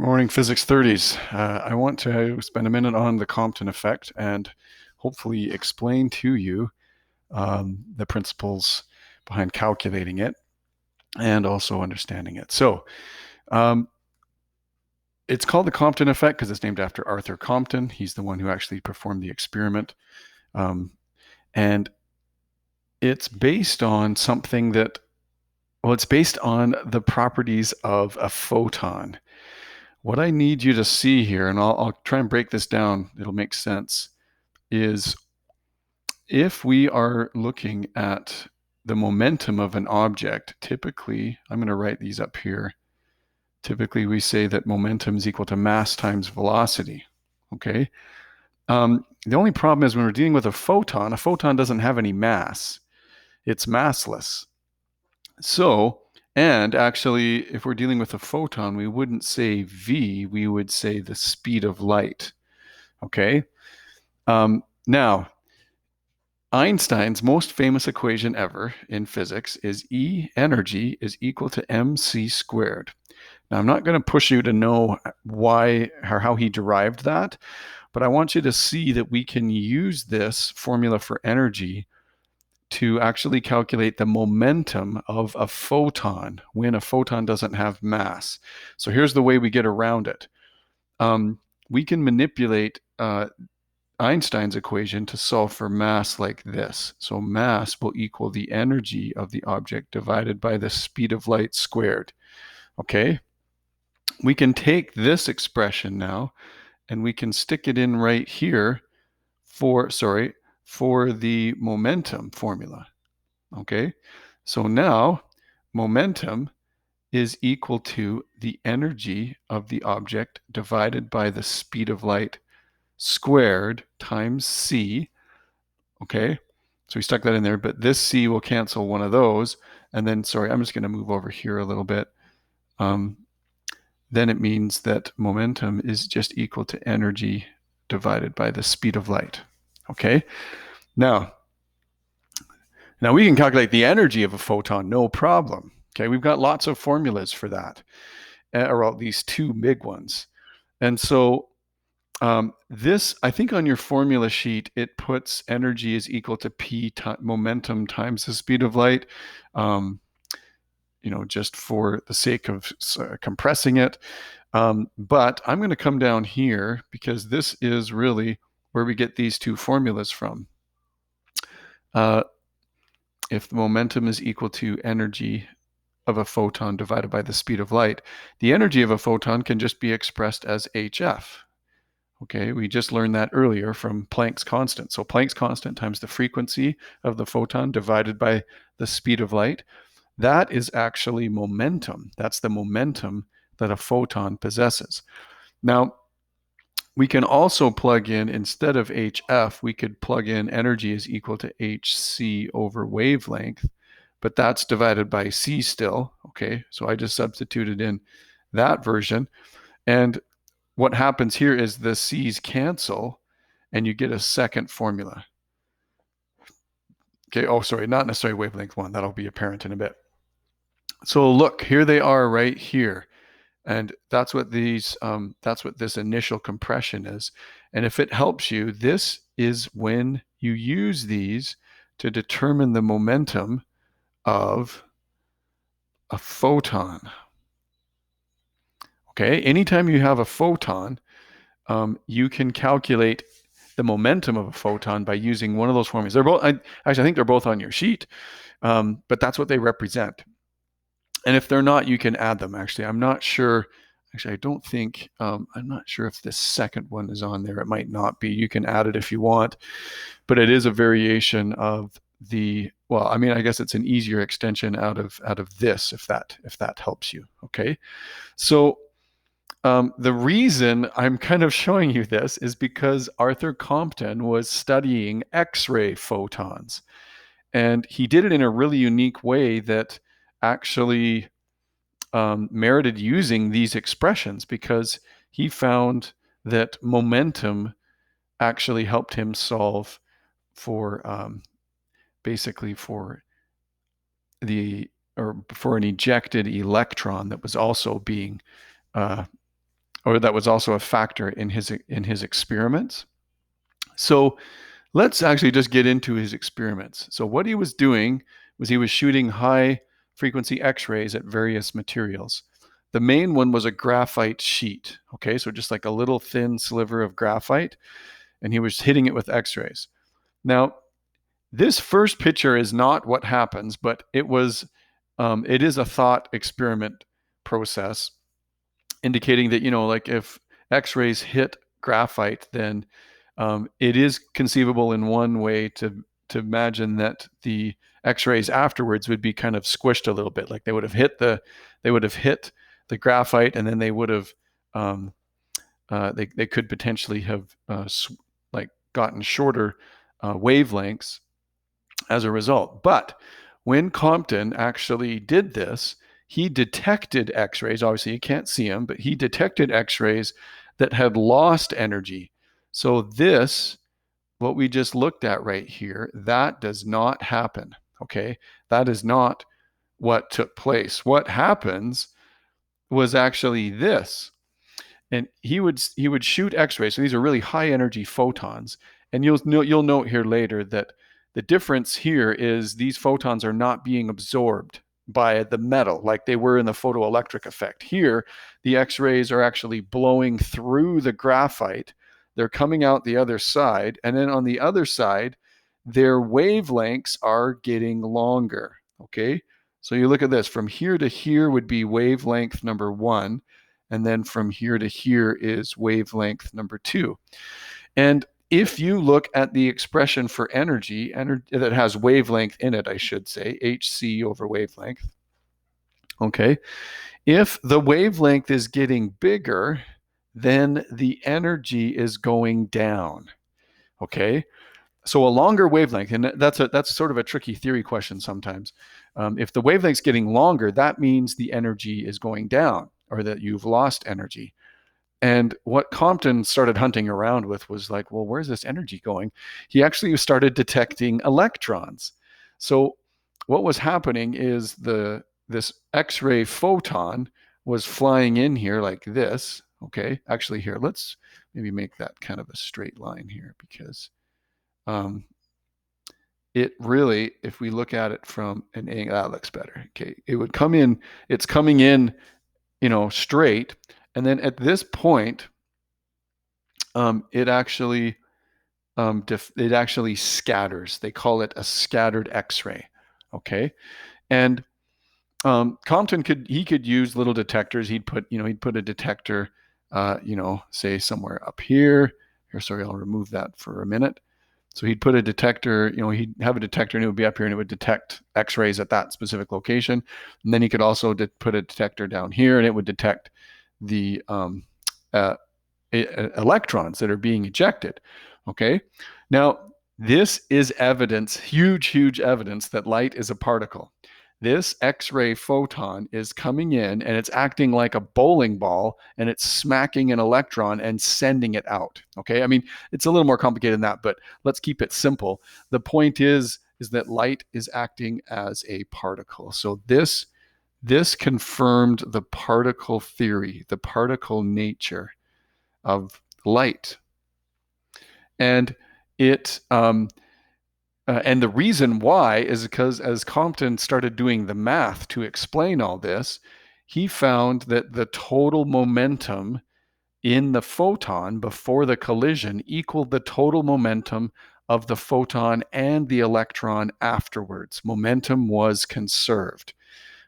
Morning, Physics 30s. I want to spend a minute on the Compton effect and hopefully explain to you the principles behind calculating it and also understanding it. So um, it's called the Compton effect because it's named after Arthur Compton. He's the one who actually performed the experiment. Um, and it's based on something that, well, it's based on the properties of a photon. What I need you to see here, and I'll try and break this down, it'll make sense, is if we are looking at the momentum of an object, typically, I'm going to write these up here. Typically, we say that momentum is equal to mass times velocity. Okay. The only problem is when we're dealing with a photon doesn't have any mass. It's massless. So, and actually, if we're dealing with a photon, we wouldn't say v, we would say the speed of light. Okay. Now, Einstein's most famous equation ever in physics is E energy is equal to mc squared. Now, I'm not going to push you to know why or how he derived that, but I want you to see that we can use this formula for energy to actually calculate the momentum of a photon when a photon doesn't have mass. So here's the way we get around it. We can manipulate Einstein's equation to solve for mass like this. So mass will equal the energy of the object divided by the speed of light squared. Okay? We can take this expression now and we can stick it in right here for the momentum formula. Okay? So now momentum is equal to the energy of the object divided by the speed of light squared times c. Okay, so we stuck that in there, but this c will cancel one of those. And then, sorry, I'm just going to move over here a little bit. Then it means that momentum is just equal to energy divided by the speed of light. Okay, now we can calculate the energy of a photon, no problem. Okay, we've got lots of formulas for that, or at least two big ones. And so this, I think on your formula sheet, it puts energy is equal to P momentum times the speed of light, just for the sake of compressing it. But I'm going to come down here because this is really where we get these two formulas from. If the momentum is equal to energy of a photon divided by the speed of light, the energy of a photon can just be expressed as hf. Okay, we just learned that earlier from Planck's constant. So Planck's constant times the frequency of the photon divided by the speed of light, that is actually momentum. That's the momentum that a photon possesses. Now, we can also plug in, instead of hf, we could plug in energy is equal to hc over wavelength, but that's divided by c still. Okay, so I just substituted in that version. And what happens here is the C's cancel and you get a second formula. Okay, oh, sorry, not necessarily wavelength one. That'll be apparent in a bit. So look, here they are right here. And that's what this initial compression is. And if it helps you, this is when you use these to determine the momentum of a photon. Okay, anytime you have a photon, you can calculate the momentum of a photon by using one of those formulas. They're both, I think they're both on your sheet, but that's what they represent. And if they're not, you can add them. Actually, I'm not sure. Actually, I don't think, I'm not sure if this second one is on there. It might not be. You can add it if you want, but it is a variation of well, I mean, I guess it's an easier extension out of this, if that helps you. Okay, so the reason I'm kind of showing you this is because Arthur Compton was studying X-ray photons. And he did it in a really unique way that actually merited using these expressions, because he found that momentum actually helped him solve for basically for an ejected electron that was also being or that was also a factor in his experiments. So let's actually just get into his experiments. So what he was doing was he was shooting high frequency X-rays at various materials. The main one was a graphite sheet. Okay, so just like a little thin sliver of graphite, and he was hitting it with X-rays. Now, this first picture is not what happens, but it is a thought experiment process indicating that, like if X-rays hit graphite, then it is conceivable in one way to imagine that the X-rays afterwards would be kind of squished a little bit, like they would have hit the graphite, and then they would have they could potentially have like gotten shorter wavelengths as a result. But when Compton actually did this, he detected X-rays. Obviously, you can't see them, but he detected X-rays that had lost energy. So this, what we just looked at right here, that does not happen. Okay, that is not what took place. What happens was actually this. And he would shoot X-rays. So these are really high energy photons. And you'll note here later that the difference here is these photons are not being absorbed by the metal like they were in the photoelectric effect. Here, the X-rays are actually blowing through the graphite. They're coming out the other side, and then on the other side, their wavelengths are getting longer. Okay, so you look at this. From here to here would be wavelength number 1. And then from here to here is wavelength number 2. And if you look at the expression for energy that has wavelength in it, I should say, Hc over wavelength, okay, if the wavelength is getting bigger, then the energy is going down, okay? So a longer wavelength, and that's sort of a tricky theory question sometimes. If the wavelength's getting longer, that means the energy is going down, or that you've lost energy. And what Compton started hunting around with was like, well, where's this energy going? He actually started detecting electrons. So what was happening is this X-ray photon was flying in here like this. Okay, actually here, let's maybe make that kind of a straight line here, because it really, if we look at it from an angle, that looks better. Okay, it would come in, it's coming in, straight. And then at this point, it actually scatters. They call it a scattered X-ray. Okay, and Compton could use little detectors. He'd put a detector, say somewhere up here. Here, sorry, I'll remove that for a minute. So he'd put a detector, he'd have a detector and it would be up here and it would detect X-rays at that specific location. And then he could also put a detector down here and it would detect the electrons that are being ejected. Okay. Now, this is evidence, huge evidence that light is a particle. This X-ray photon is coming in and it's acting like a bowling ball and it's smacking an electron and sending it out. Okay. I mean, it's a little more complicated than that, but let's keep it simple. The point is that light is acting as a particle. So this confirmed the particle theory, the particle nature of light. And and the reason why is because as Compton started doing the math to explain all this, he found that the total momentum in the photon before the collision equaled the total momentum of the photon and the electron afterwards. Momentum was conserved.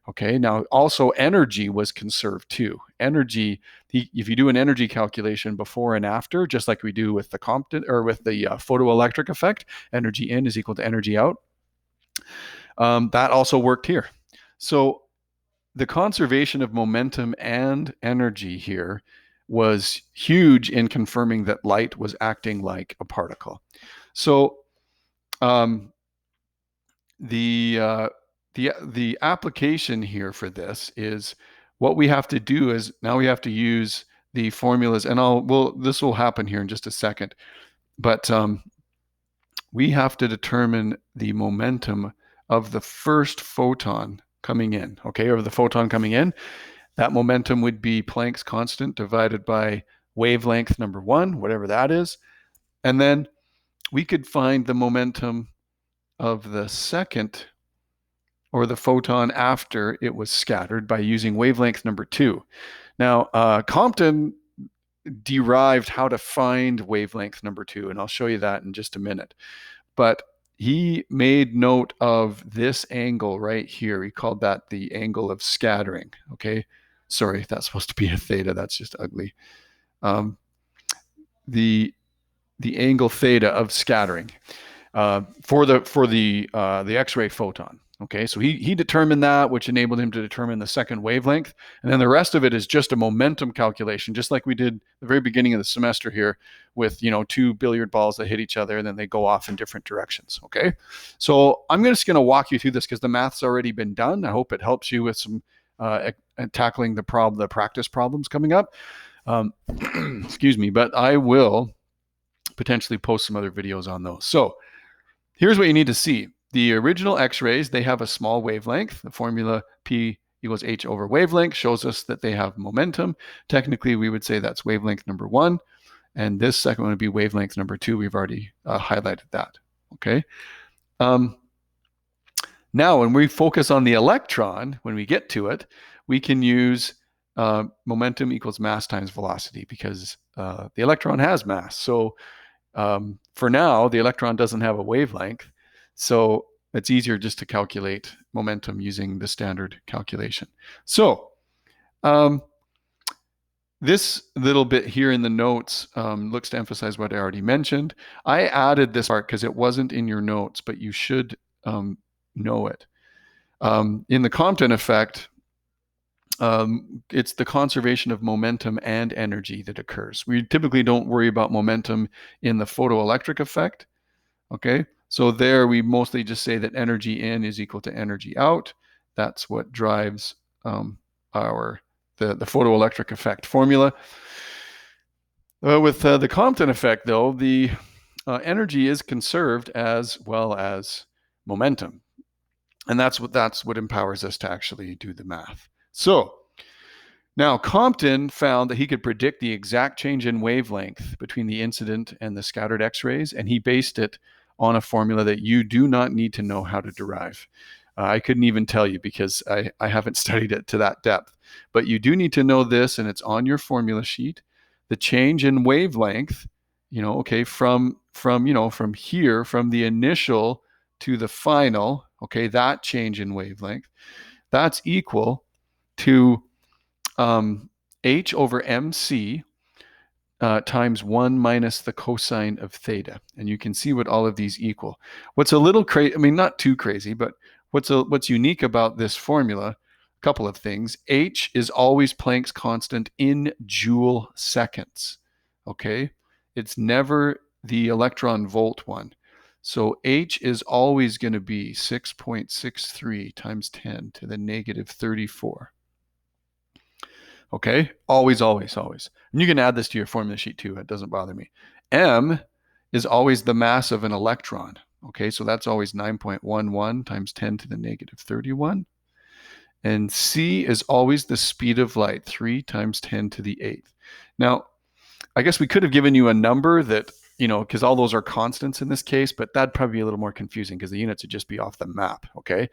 Okay, now also energy was conserved too. Energy, if you do an energy calculation before and after, just like we do with the Compton or with the photoelectric effect, energy in is equal to energy out. That also worked here. So the conservation of momentum and energy here was huge in confirming that light was acting like a particle. So the application here for this is what we have to do is now we have to use the formulas, and this will happen here in just a second, but we have to determine the momentum of the first photon coming in, okay, or the photon coming in. That momentum would be Planck's constant divided by wavelength number 1, whatever that is. And then we could find the momentum of the second, or the photon after it was scattered, by using wavelength number 2. Now, Compton derived how to find wavelength number 2, and I'll show you that in just a minute. But he made note of this angle right here. He called that the angle of scattering. Okay, sorry, that's supposed to be a theta. That's just ugly. The angle theta of scattering for the X-ray photon. Okay, so he determined that, which enabled him to determine the second wavelength. And then the rest of it is just a momentum calculation, just like we did the very beginning of the semester here with, 2 billiard balls that hit each other and then they go off in different directions. Okay, so I'm just going to walk you through this because the math's already been done. I hope it helps you with some tackling the practice problems coming up. Excuse me, but I will potentially post some other videos on those. So here's what you need to see. The original X-rays, they have a small wavelength. The formula P equals h over wavelength shows us that they have momentum. Technically, we would say that's wavelength number 1. And this second one would be wavelength number 2. We've already highlighted that. Okay. Now, when we focus on the electron, when we get to it, we can use momentum equals mass times velocity, because the electron has mass. So for now, the electron doesn't have a wavelength. So it's easier just to calculate momentum using the standard calculation. So this little bit here in the notes looks to emphasize what I already mentioned. I added this part because it wasn't in your notes, but you should know it. In the Compton effect, it's the conservation of momentum and energy that occurs. We typically don't worry about momentum in the photoelectric effect. Okay, so there we mostly just say that energy in is equal to energy out. That's what drives the photoelectric effect formula. With the Compton effect, though, the energy is conserved as well as momentum, and that's what empowers us to actually do the math. So now Compton found that he could predict the exact change in wavelength between the incident and the scattered X-rays, and he based it on a formula that you do not need to know how to derive. I couldn't even tell you because I haven't studied it to that depth. But you do need to know this, and it's on your formula sheet. The change in wavelength, okay, from here, from the initial to the final, okay, that change in wavelength, that's equal to h over mc times 1 minus the cosine of theta. And you can see what all of these equal. What's a little crazy, I mean, not too crazy, but what's unique about this formula, a couple of things. H is always Planck's constant in joule seconds, okay? It's never the electron volt one. So H is always going to be 6.63 times 10 to the negative 34. Okay, always, always, always. And you can add this to your formula sheet too. It doesn't bother me. M is always the mass of an electron. Okay, so that's always 9.11 times 10 to the negative 31. And C is always the speed of light, 3 times 10 to the 8th. Now, I guess we could have given you a number that, because all those are constants in this case, but that'd probably be a little more confusing because the units would just be off the map. Okay,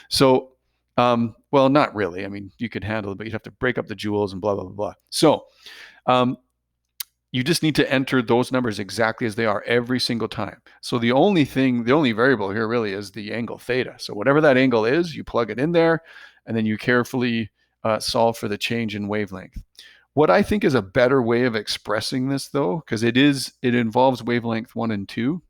so well, not really. I mean, you could handle it, but you'd have to break up the joules and blah, blah, blah, blah. So you just need to enter those numbers exactly as they are every single time. So the only variable here really is the angle theta. So whatever that angle is, you plug it in there, and then you carefully solve for the change in wavelength. What I think is a better way of expressing this, though, because it involves wavelength 1 and 2,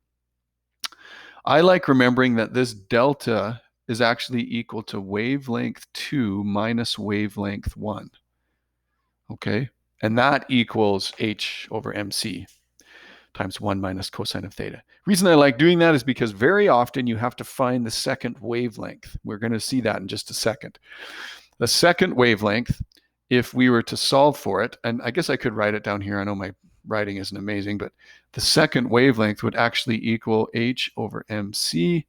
I like remembering that this delta is actually equal to wavelength 2 minus wavelength 1. Okay, and that equals h over mc times 1 minus cosine of theta. Reason I like doing that is because very often you have to find the second wavelength. We're going to see that in just a second. The second wavelength, if we were to solve for it, and I guess I could write it down here. I know my writing isn't amazing, but the second wavelength would actually equal h over mc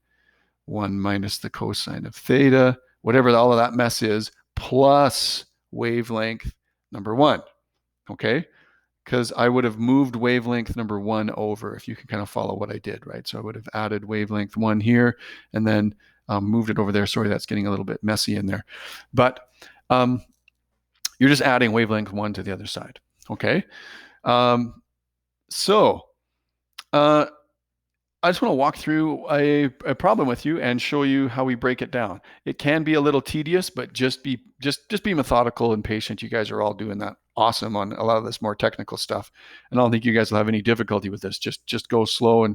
1 minus the cosine of theta, whatever all of that mess is, plus wavelength number 1, okay? Because I would have moved wavelength number 1 over, if you can kind of follow what I did, right? So I would have added wavelength 1 here and then moved it over there. Sorry, that's getting a little bit messy in there. But you're just adding wavelength 1 to the other side, okay? So I just want to walk through a problem with you and show you how we break it down. It can be a little tedious, but just be methodical and patient. You guys are all doing that awesome on a lot of this more technical stuff, and I don't think you guys will have any difficulty with this. Just go slow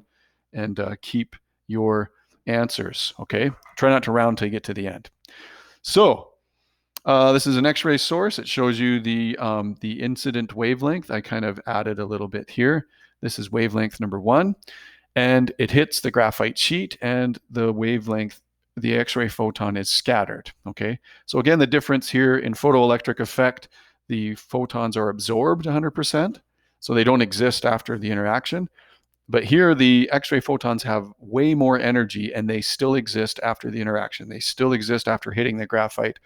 and keep your answers. Okay, try not to round till you get to the end. So this is an X-ray source. It shows you the incident wavelength. I kind of added a little bit here. This is wavelength number 1. And it hits the graphite sheet, and the wavelength, the X-ray photon is scattered, okay? So again, the difference here in photoelectric effect, the photons are absorbed 100%, so they don't exist after the interaction. But here, the X-ray photons have way more energy, and they still exist after the interaction. They still exist after hitting the graphite,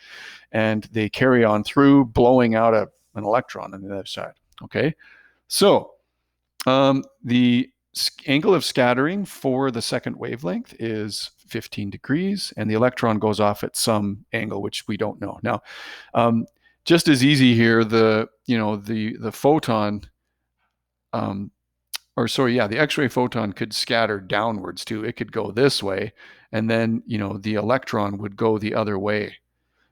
and they carry on through, blowing out an electron on the other side, okay? So the angle of scattering for the second wavelength is 15 degrees, and the electron goes off at some angle, which we don't know. Now, just as easy here, the photon, the X-ray photon could scatter downwards too. It could go this way, and then the electron would go the other way.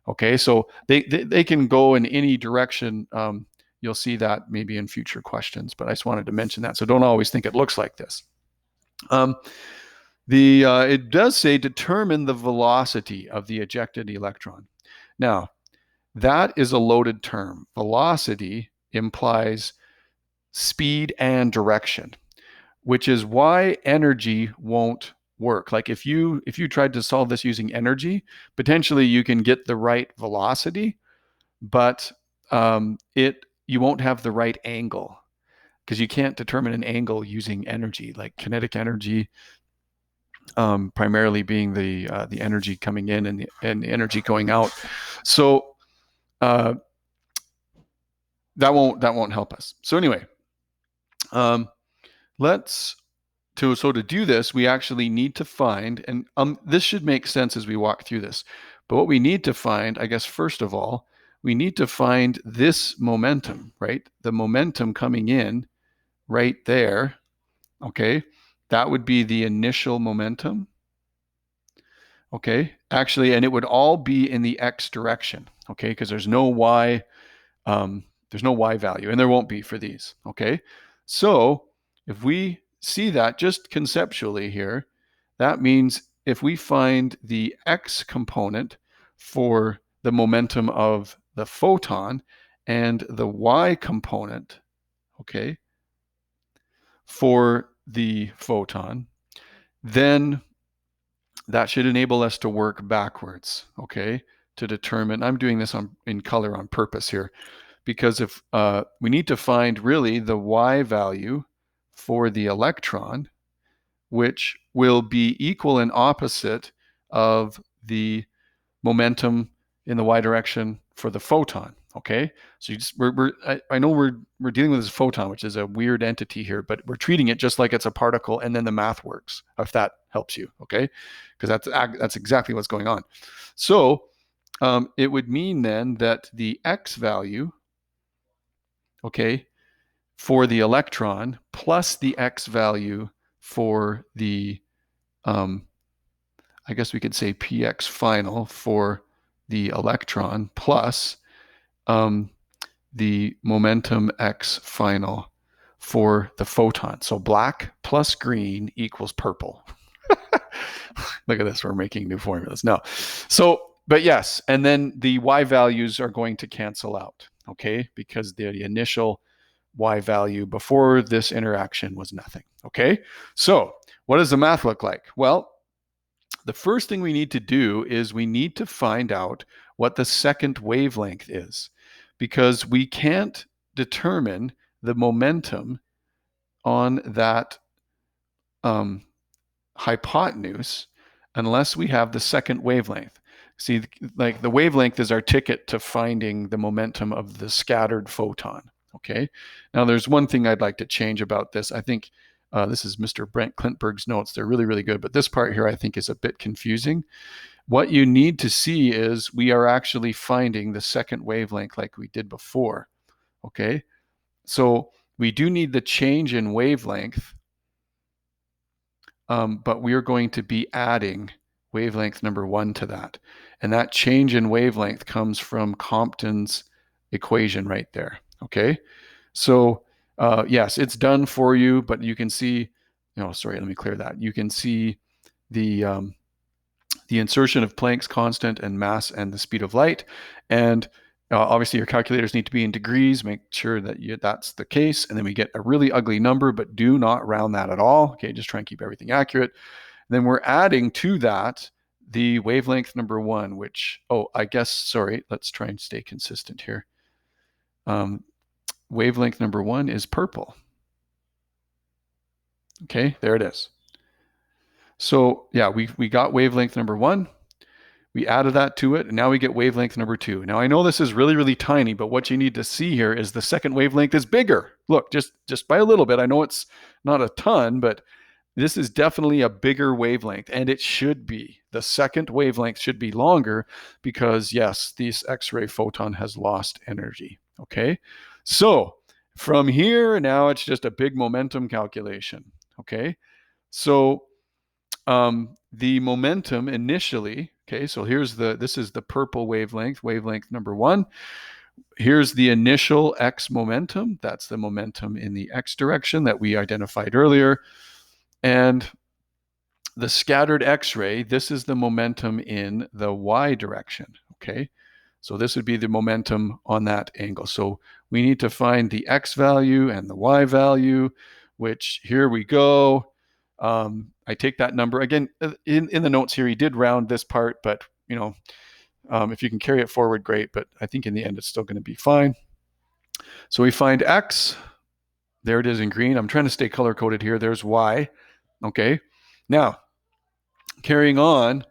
Okay, so they can go in any direction. You'll see that maybe in future questions, but I just wanted to mention that. So don't always think it looks like this. It does say determine the velocity of the ejected electron. Now, that is a loaded term. Velocity implies speed and direction, which is why energy won't work. Like if you tried to solve this using energy, potentially you can get the right velocity, but you won't have the right angle, because you can't determine an angle using energy, like kinetic energy, primarily being the energy coming in and the energy going out. So that won't help us. So anyway, to do this, we actually need to find, and this should make sense as we walk through this, but what we need to find, I guess, first of all, we need to find this momentum, right? The momentum coming in right there, okay? That would be the initial momentum, okay? Actually, and it would all be in the x direction, okay? Because there's no y value, and there won't be for these, okay? So if we see that just conceptually here, that means if we find the x component for the momentum of the photon and the y component, okay, for the photon, then that should enable us to work backwards, okay, to determine, I'm doing this in color on purpose here, because if we need to find really the y value for the electron, which will be equal and opposite of the momentum in the y direction for the photon. Okay, so I know we're dealing with this photon, which is a weird entity here, but we're treating it just like it's a particle, and then the math works, if that helps you. Okay, because that's exactly what's going on. So it would mean then that the x value, okay, for the electron plus the x value for the I guess we could say px final for the electron plus the momentum x final for the photon. So black plus green equals purple. Look at this, we're making new formulas. No. So, but yes, and then the y values are going to cancel out, okay? Because the initial y value before this interaction was nothing, okay? So what does the math look like? Well, the first thing we need to do is we need to find out what the second wavelength is, because we can't determine the momentum on that hypotenuse unless we have the second wavelength. See, like the wavelength is our ticket to finding the momentum of the scattered photon. Okay. Now, there's one thing I'd like to change about this. I think this is Mr. Brent Klintberg's notes. They're really, really good. But this part here, I think, is a bit confusing. What you need to see is we are actually finding the second wavelength like we did before. Okay. So we do need the change in wavelength, but we are going to be adding wavelength number 1 to that. And that change in wavelength comes from Compton's equation right there. Okay. So yes, it's done for you, but you can see, sorry, let me clear that. You can see the insertion of Planck's constant and mass and the speed of light. And obviously your calculators need to be in degrees. Make sure that that's the case. And then we get a really ugly number, but do not round that at all. Okay, just try and keep everything accurate. Then we're adding to that the wavelength number 1, which, sorry, let's try and stay consistent here. Wavelength number 1 is purple. Okay, there it is. So yeah, we got wavelength number 1. We added that to it, and now we get wavelength number 2. Now I know this is really, really tiny, but what you need to see here is the second wavelength is bigger. Look, just by a little bit. I know it's not a ton, but this is definitely a bigger wavelength, and it should be. The second wavelength should be longer because, yes, this X-ray photon has lost energy. Okay, so from here, now it's just a big momentum calculation. Okay, so the momentum initially, okay, so this is the purple wavelength number 1. Here's the initial X momentum. That's the momentum in the X direction that we identified earlier. And the scattered X-ray, this is the momentum in the Y direction, okay? So this would be the momentum on that angle. So we need to find the X value and the Y value, which here we go. I take that number again in the notes here. He did round this part, but if you can carry it forward, great. But I think in the end, it's still going to be fine. So we find X. There it is in green. I'm trying to stay color coded here. There's Y. Okay. Now, carrying on,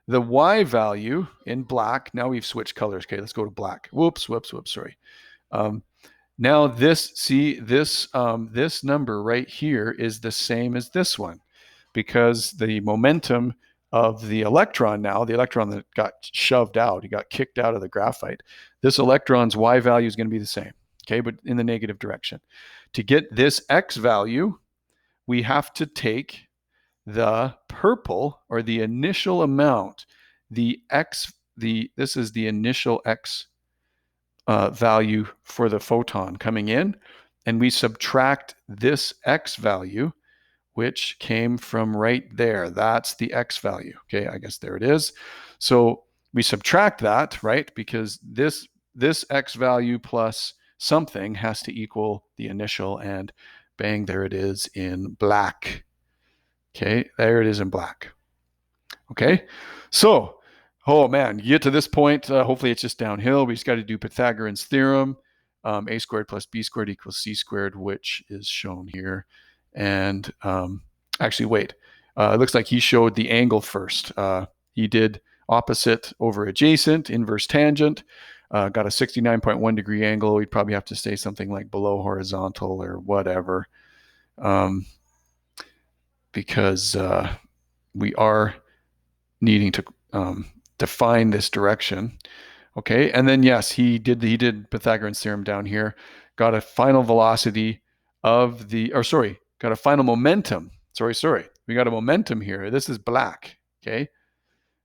the Y value in black. Now we've switched colors. Okay, let's go to black. Whoops. Sorry. Now this number right here is the same as this one, because the momentum of the electron that got shoved out, he got kicked out of the graphite. This electron's Y value is going to be the same, okay, but in the negative direction. To get this X value, we have to take the purple, or the initial amount, this is the initial X value for the photon coming in, and we subtract this X value, which came from right there. That's the X value. Okay, I guess there it is. So we subtract that, right? Because this X value plus something has to equal the initial, and bang, there it is in black. Okay, there it is in black. Okay, so, oh man, you get to this point, hopefully it's just downhill. We just got to do Pythagorean's theorem. A squared plus b squared equals c squared, which is shown here. And actually, wait, it looks like he showed the angle first. He did opposite over adjacent, inverse tangent, got a 69.1 degree angle. We'd probably have to say something like below horizontal or whatever, because we are needing to define this direction. Okay, and then yes, he did Pythagorean's theorem down here, got a final velocity of got a final momentum. Sorry. We got a momentum here. This is black, okay?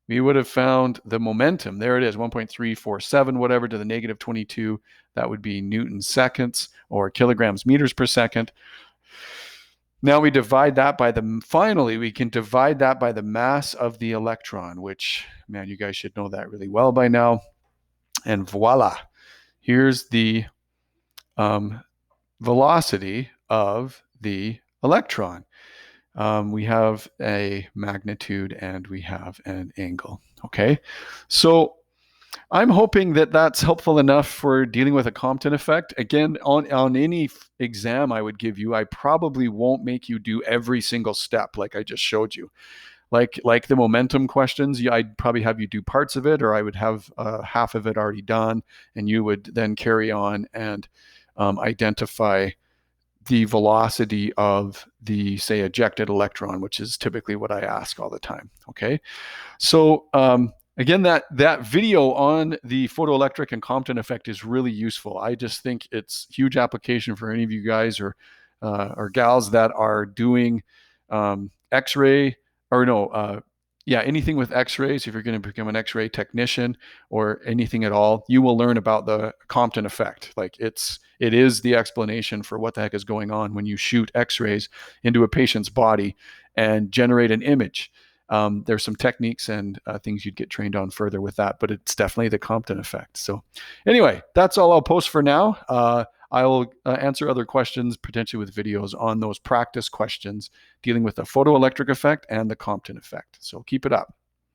We would have found the momentum. There it is, 1.347, whatever, to the negative 22. That would be Newton seconds or kilograms meters per second. Now we divide that by we can divide that by the mass of the electron, which, man, you guys should know that really well by now. And voila, here's the velocity of the electron. We have a magnitude and we have an angle. Okay, so I'm hoping that that's helpful enough for dealing with a Compton effect. Again, on any exam I would give you, I probably won't make you do every single step like I just showed you. like the momentum questions, I'd probably have you do parts of it, or I would have half of it already done, and you would then carry on and identify the velocity of the, say, ejected electron, which is typically what I ask all the time. Okay. So again, that video on the photoelectric and Compton effect is really useful. I just think it's huge application for any of you guys or gals that are doing X-ray or no, yeah, anything with X-rays. If you're going to become an X-ray technician or anything at all, you will learn about the Compton effect. Like it is the explanation for what the heck is going on when you shoot X-rays into a patient's body and generate an image. There's some techniques and things you'd get trained on further with that, but it's definitely the Compton effect. So anyway, that's all I'll post for now. I'll answer other questions, potentially with videos on those practice questions dealing with the photoelectric effect and the Compton effect. So keep it up.